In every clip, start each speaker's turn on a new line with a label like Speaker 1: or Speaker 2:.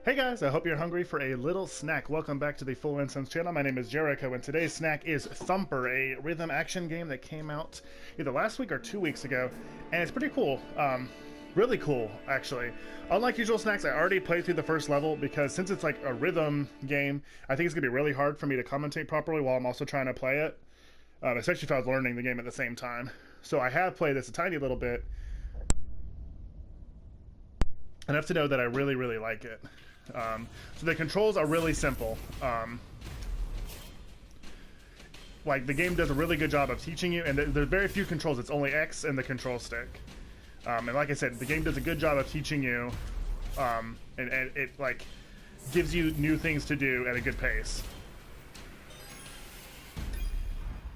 Speaker 1: Hey guys, I hope you're hungry for a little snack. Welcome back to the Full Incense channel. My name is Jericho, and today's snack is Thumper, a rhythm action game that came out either last week or 2 weeks ago, and it's pretty cool. Really cool, actually. Unlike usual snacks, I already played through the first level because since it's like a rhythm game, I think it's gonna be really hard for me to commentate properly while I'm also trying to play it, especially if I was learning the game at the same time. So I have played this a tiny little bit, enough to know that I really, really like it. So the controls are really simple. Like the game does a really good job of teaching you, and there's very few controls. It's only X and the control stick. And like I said, the game does a good job of teaching you, and it like gives you new things to do at a good pace.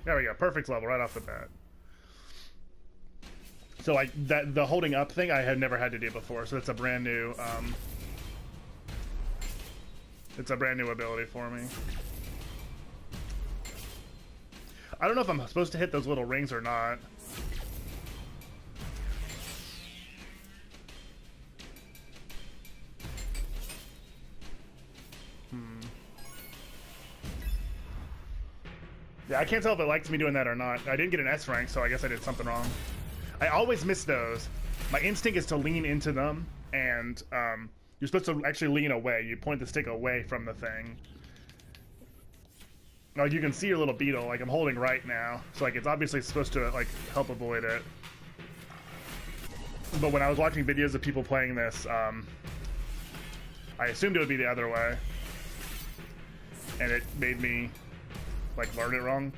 Speaker 1: There we go, perfect level right off the bat. So like the holding up thing I had never had to do before, so it's a brand new. It's a brand new ability for me. I don't know if I'm supposed to hit those little rings or not. Yeah, I can't tell if it likes me doing that or not. I didn't get an S rank, so I guess I did something wrong. I always miss those. My instinct is to lean into them, and you're supposed to actually lean away. You point the stick away from the thing. Like you can see your little beetle, like I'm holding right now. So like it's obviously supposed to like help avoid it. But when I was watching videos of people playing this, I assumed it would be the other way. And it made me like learn it wrong.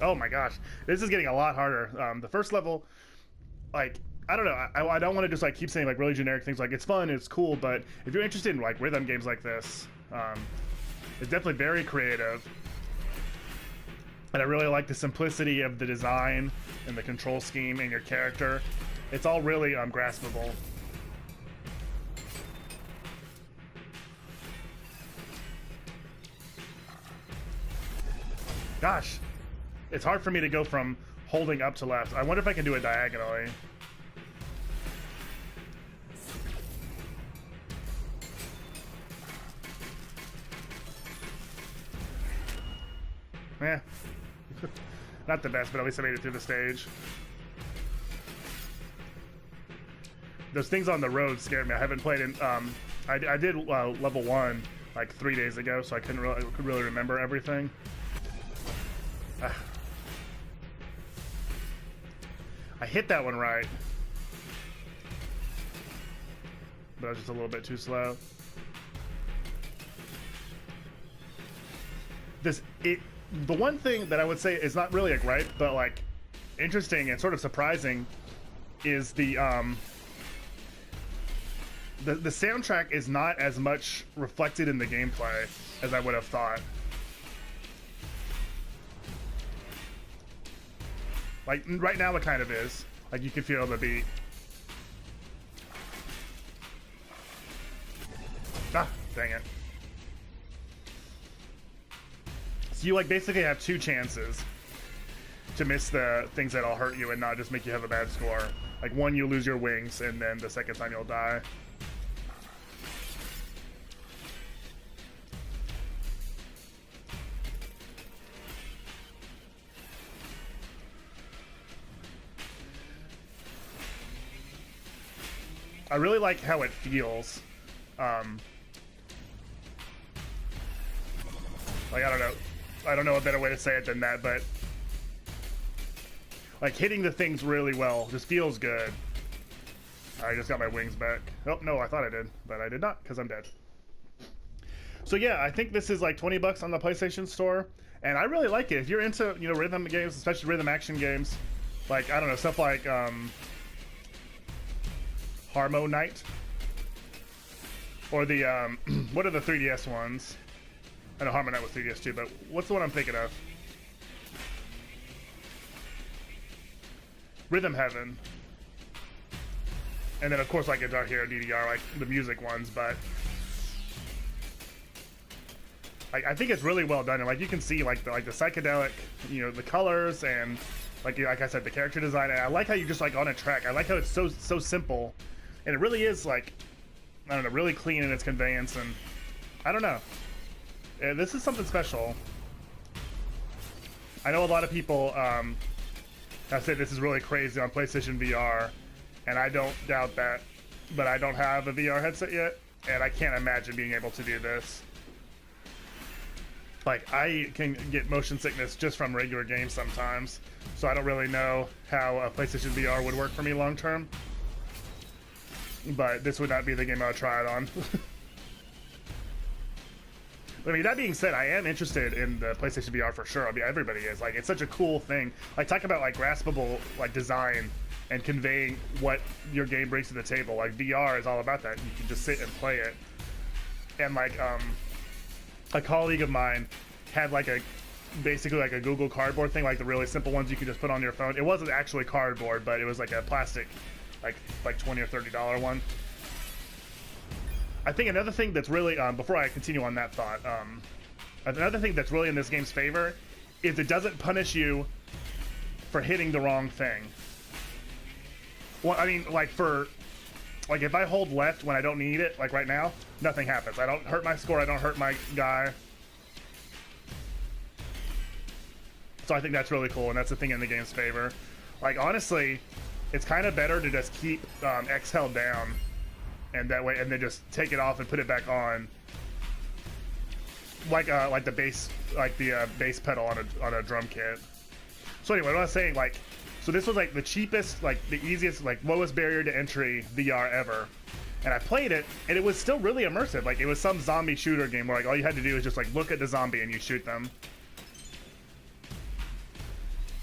Speaker 1: Oh my gosh, this is getting a lot harder. The first level, like, I don't know, I don't want to just like keep saying like really generic things like it's fun, it's cool, but if you're interested in like rhythm games like this, it's definitely very creative. And I really like the simplicity of the design and the control scheme and your character. It's all really graspable. Gosh. It's hard for me to go from holding up to left. I wonder if I can do it diagonally. Eh. Not the best, but at least I made it through the stage. Those things on the road scared me. I haven't played in... I did level 1 like 3 days ago, so I couldn't really remember everything. I hit that one right, but I was just a little bit too slow. The one thing that I would say is not really a gripe, but like interesting and sort of surprising, is the soundtrack is not as much reflected in the gameplay as I would have thought. Like, right now it kind of is. Like, you can feel the beat. Ah, dang it. So you, like, basically have 2 chances to miss the things that'll hurt you and not just make you have a bad score. Like, one, you lose your wings, and then the second time you'll die. I really like how it feels. Like, I don't know a better way to say it than that, but like hitting the things really well just feels good. I just got my wings back. Oh no, I thought I did, but I did not because I'm dead. So yeah, I think this is like 20 bucks on the PlayStation Store, and I really like it. If you're into, you know, rhythm games, especially rhythm action games, like, I don't know, stuff like Harmo Knight, or the what are the 3DS ones? I know Harmo Knight was 3DS too, but what's the one I'm thinking of? Rhythm Heaven, and then of course like Guitar Hero, DDR, like the music ones. But I think it's really well done, and like you can see like the psychedelic, you know, the colors and Like I said, the character design. And I like how you just like on a track. I like how it's so simple, and it really is like, I don't know, really clean in its conveyance. And I don't know, this is something special. I know a lot of people have said this is really crazy on PlayStation VR, and I don't doubt that. But I don't have a VR headset yet, and I can't imagine being able to do this. Like, I can get motion sickness just from regular games sometimes, so I don't really know how a PlayStation VR would work for me long term. But this would not be the game I would try it on. I mean, that being said, I am interested in the PlayStation VR for sure. I mean, everybody is. Like, it's such a cool thing. Like, talk about, like, graspable, like, design and conveying what your game brings to the table. Like, VR is all about that. You can just sit and play it. And, like, a colleague of mine had, like, basically like a Google Cardboard thing, like the really simple ones you can just put on your phone. It wasn't actually cardboard, but it was like a plastic, like $20 or $30 one. I think another thing that's really, before I continue on that thought, another thing that's really in this game's favor is it doesn't punish you for hitting the wrong thing. Well, I mean, like if I hold left when I don't need it, like right now, nothing happens. I don't hurt my score, I don't hurt my guy. So I think that's really cool, and that's the thing in the game's favor. Like, honestly, it's kind of better to just keep X held down, and that way, and then just take it off and put it back on. Like the bass, bass pedal on a drum kit. So anyway, what I was saying, like, so this was like the cheapest, like the easiest, like lowest barrier to entry VR ever. And I played it, and it was still really immersive. Like, it was some zombie shooter game where like all you had to do was just like look at the zombie and you shoot them.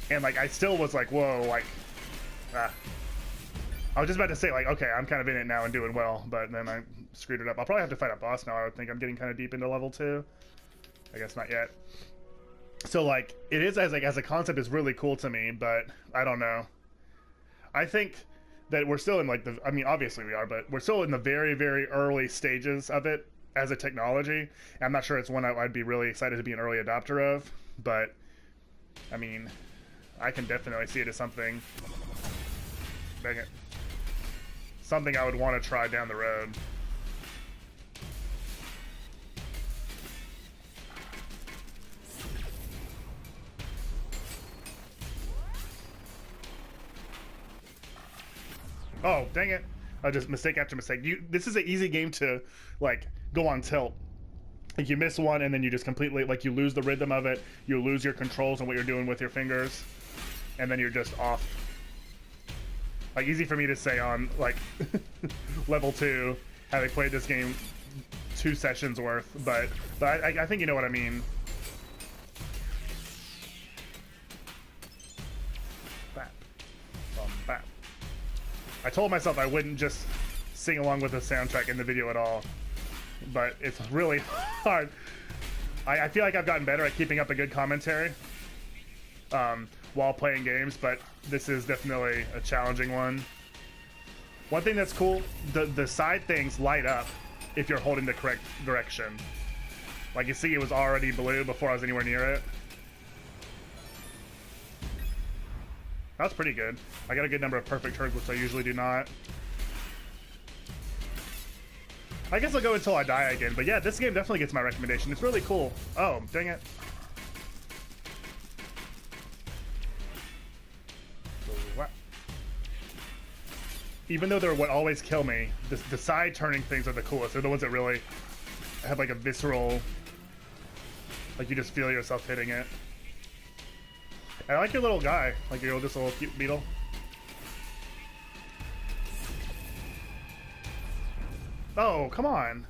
Speaker 1: And like I still was like, whoa, like, I was just about to say like, okay, I'm kind of in it now and doing well, but then I screwed it up. I'll probably have to fight a boss now. I would think I'm getting kind of deep into level 2. I guess not yet. So like it is as a concept is really cool to me, but I don't know. I think that we're still in like I mean obviously we are, but we're still in the very, very early stages of it as a technology. And I'm not sure it's one I'd be really excited to be an early adopter of, but I mean, I can definitely see it as something, dang it, something I would want to try down the road. Oh, dang it. I just mistake after mistake. This is an easy game to, like, go on tilt. Like, you miss one and then you just completely, like, you lose the rhythm of it. You lose your controls and what you're doing with your fingers. And then you're just off. Like, easy for me to say on, like, level 2, having played this game 2 sessions worth. But I think you know what I mean. Bap. Bap. I told myself I wouldn't just sing along with the soundtrack in the video at all, but it's really hard. I feel like I've gotten better at keeping up a good commentary while playing games, but this is definitely a challenging one. One thing that's cool, the side things light up if you're holding the correct direction. Like you see, it was already blue before I was anywhere near it. That's pretty good. I got a good number of perfect turns, which I usually do not. I guess I'll go until I die again, but yeah, this game definitely gets my recommendation. It's really cool. Oh, dang it. Even though they're what always kill me, the side turning things are the coolest. They're the ones that really have like a visceral, like you just feel yourself hitting it. I like your little guy, like your this little cute beetle. Oh, come on.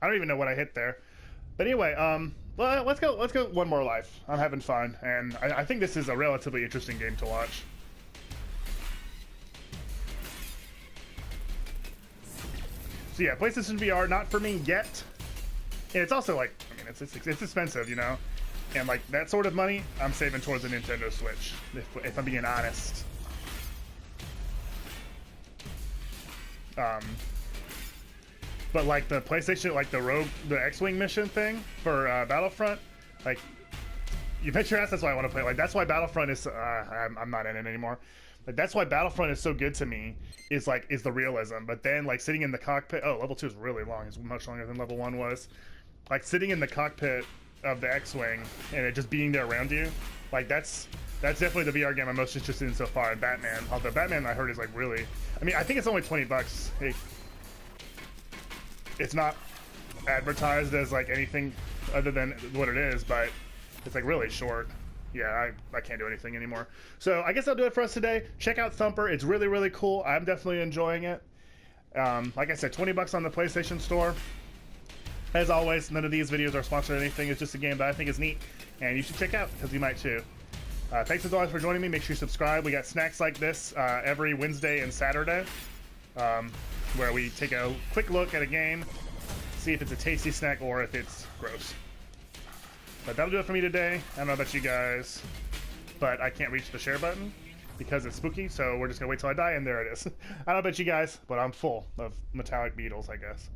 Speaker 1: I don't even know what I hit there. But anyway, well, let's go one more life. I'm having fun, and I think this is a relatively interesting game to watch. So yeah, PlayStation VR, not for me yet. And it's also like, I mean, it's expensive, you know? And like that sort of money, I'm saving towards the Nintendo Switch, if I'm being honest. But like the PlayStation, like the X-Wing mission thing for Battlefront, like You bet your ass that's why I want to play. Like, that's why Battlefront is, I'm not in it anymore. Like, that's why Battlefront is so good to me, is the realism. But then, like, sitting in the cockpit, oh, level 2 is really long. It's much longer than level 1 was. Like, sitting in the cockpit of the X-Wing and it just being there around you, like, that's definitely the VR game I'm most interested in so far. And Batman, although Batman I heard is, like, really, I mean, I think it's only $20. Hey, it's not advertised as, like, anything other than what it is, but it's, like, really short. Yeah, I can't do anything anymore. So I guess I'll do it for us today. Check out Thumper. It's really, really cool. I'm definitely enjoying it. Like I said, $20 on the PlayStation Store. As always, none of these videos are sponsored or anything. It's just a game that I think is neat, and you should check out, because you might too. Thanks as always for joining me. Make sure you subscribe. We got snacks like this every Wednesday and Saturday, where we take a quick look at a game, see if it's a tasty snack or if it's gross. But that'll do it for me today. I don't know about you guys, but I can't reach the share button because it's spooky, so we're just gonna wait till I die, and there it is. I don't know about you guys, but I'm full of metallic beetles, I guess.